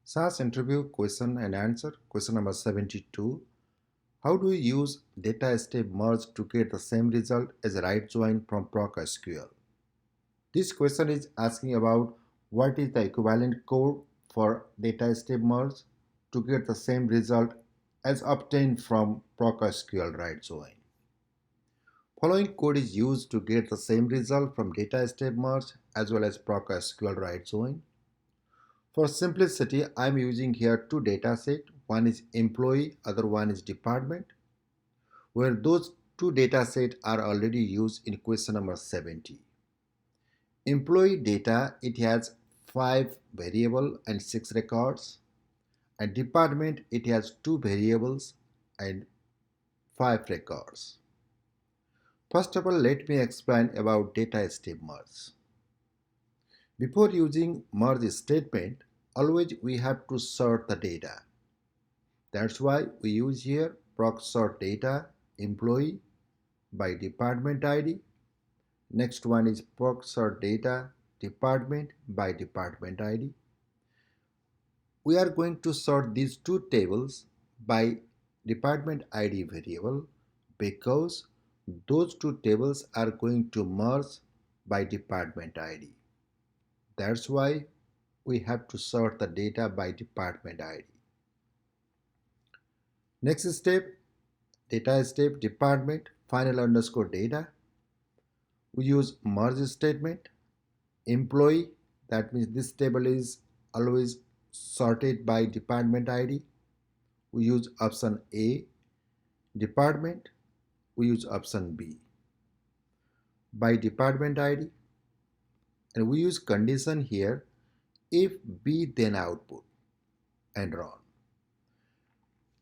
SAS Interview question and answer, question number 72. How do you use data step merge to get the same result as a right join from Proc SQL? This question is asking about what is the equivalent code for data step merge to get the same result as obtained from Proc SQL right join. Following code is used to get the same result from data step merge as well as Proc SQL right join. For simplicity, I am using here two datasets. One is employee, other one is department, where those two datasets are already used in question number 70. Employee data, it has 5 variables and 6 records, and department, it has 2 variables and 5 records. First of all, let me explain about data step merge. Before using merge statement, always we have to sort the data. That's why we use here proc sort data employee by department ID. Next one is proc sort data department by department ID. We are going to sort these two tables by department ID variable because those two tables are going to merge by department ID. That's why we have to sort the data by department ID. Next step, data step department final underscore data. We use merge statement. Employee, that means this table is always sorted by department ID. We use option A. Department, we use option B. By department ID, and we use condition here, if B then output, and run.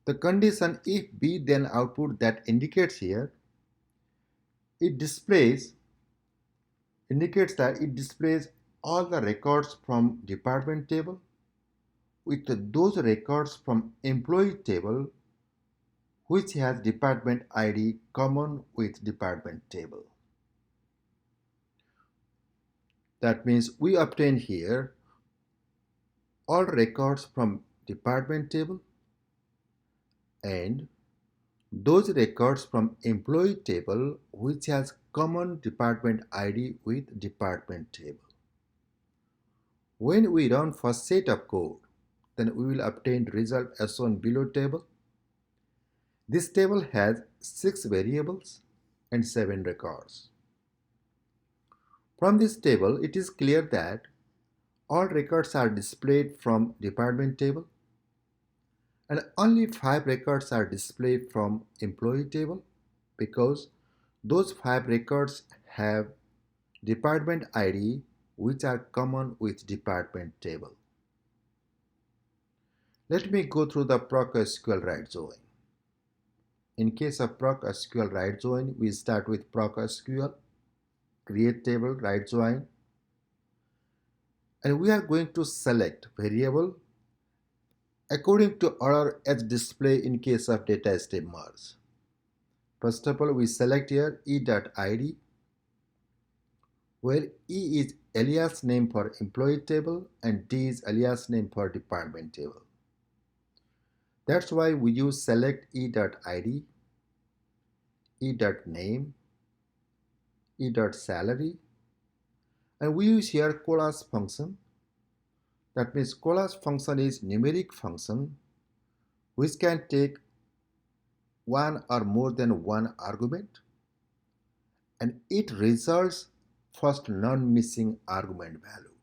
The condition if B then output that indicates here, indicates that it displays all the records from department table with those records from employee table which has department ID common with department table. That means we obtain here all records from department table and those records from employee table which has common department ID with department table. When we run first set of code, then we will obtain result as shown below table. This table has 6 variables and 7 records. From this table, it is clear that all records are displayed from department table and only 5 records are displayed from employee table because those 5 records have department ID which are common with department table. Let me go through the Proc SQL right join. In case of Proc SQL right join, we start with Proc SQL, create table, right join, and we are going to select variable according to order as display in case of data step merge. First of all, we select here e.id, where E is alias name for employee table and D is alias name for department table. That's why we use select e.id, e.name, e.salary, and we use here collage function. That means collage function is numeric function which can take one or more than one argument and it results first non-missing argument value.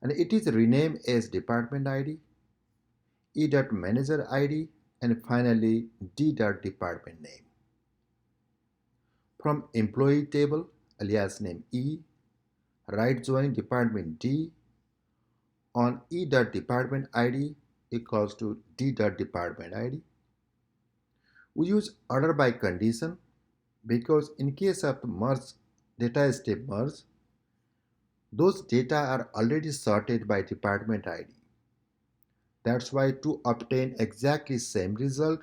And it is renamed as department ID, e.manager ID, and finally d.department name. From employee table, alias name E, right join department D on e.department ID equals to d.department ID. We use order by condition because in case of merge, data step merge, those data are already sorted by department ID. That's why to obtain exactly same result,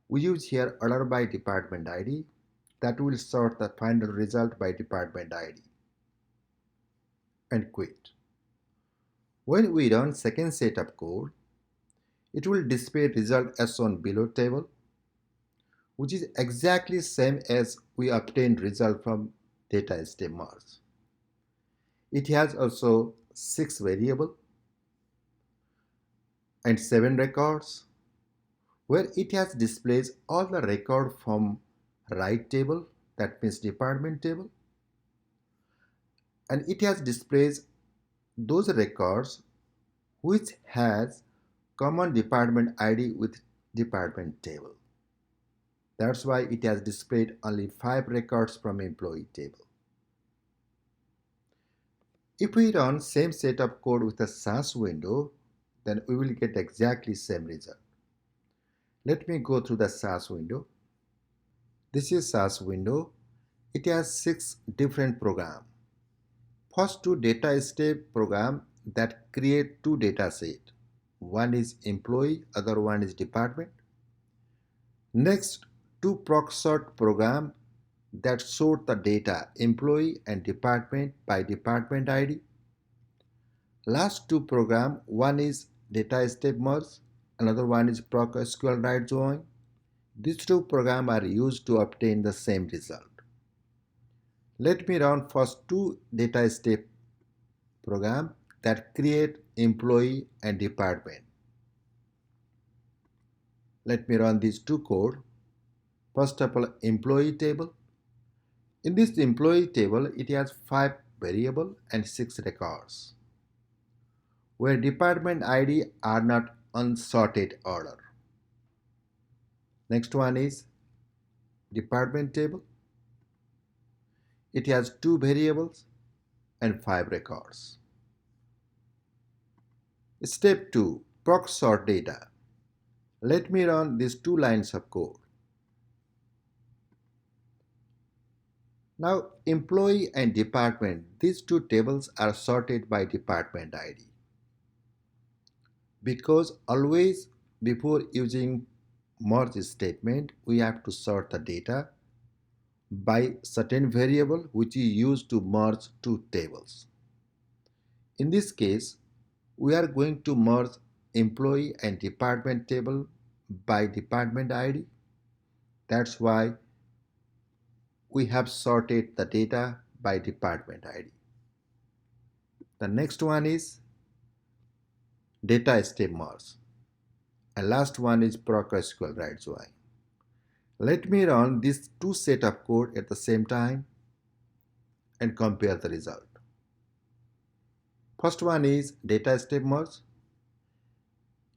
we use here order by department ID that will sort the final result by department ID and quit. When we run second set of code, it will display result as shown below table, which is exactly same as we obtained result from data step merge. It has also 6 variables and 7 records, where it has displays all the record from right table, that means department table, and it has displays those records which has common department ID with department table. That's why it has displayed only 5 records from employee table. If we run same set of code with a SAS window, then we will get exactly same result. Let me go through the SAS window. This is SAS window. It has 6 different programs. First, 2 data step program that create 2 data set. One is employee, other one is department. Next, 2 proc sort program that sort the data employee and department by department ID. Last 2 program, one is data step merge, another one is proc SQL write join. These 2 programs are used to obtain the same result. Let me run first 2 data step program that create employee and department. Let me run these 2 code. First of all, employee table. In this employee table, it has 5 variables and 6 records, where department ID are not unsorted order. Next one is department table. It has 2 variables and 5 records. Step 2, proc sort data. Let me run these 2 lines of code. Now, employee and department, these 2 tables are sorted by department ID. Because always before using merge statement, we have to sort the data by certain variable which is used to merge 2 tables. In this case, we are going to merge employee and department table by department ID. That's why we have sorted the data by department ID. The next one is data step merge. And last one is proc SQL write join. Let me run these 2 set of code at the same time and compare the result. First one is data step merge.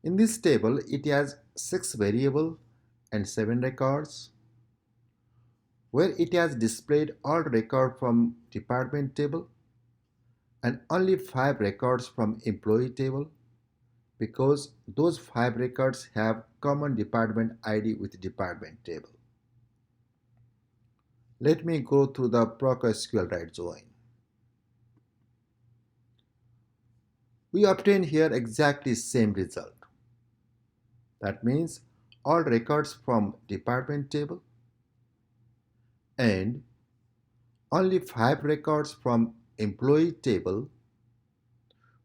In this table, it has 6 variables and 7 records, where it has displayed all records from department table and only 5 records from employee table, because those 5 records have common department ID with department table. Let me go through the proc SQL write join. We obtain here exactly same result. That means all records from department table and only 5 records from employee table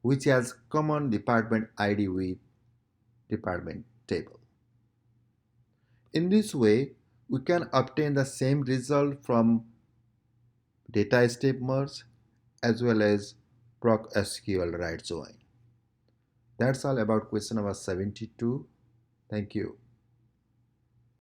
which has common department ID with department table. In this way, we can obtain the same result from data step merge as well as proc SQL write join. That's all about question number 72. Thank you.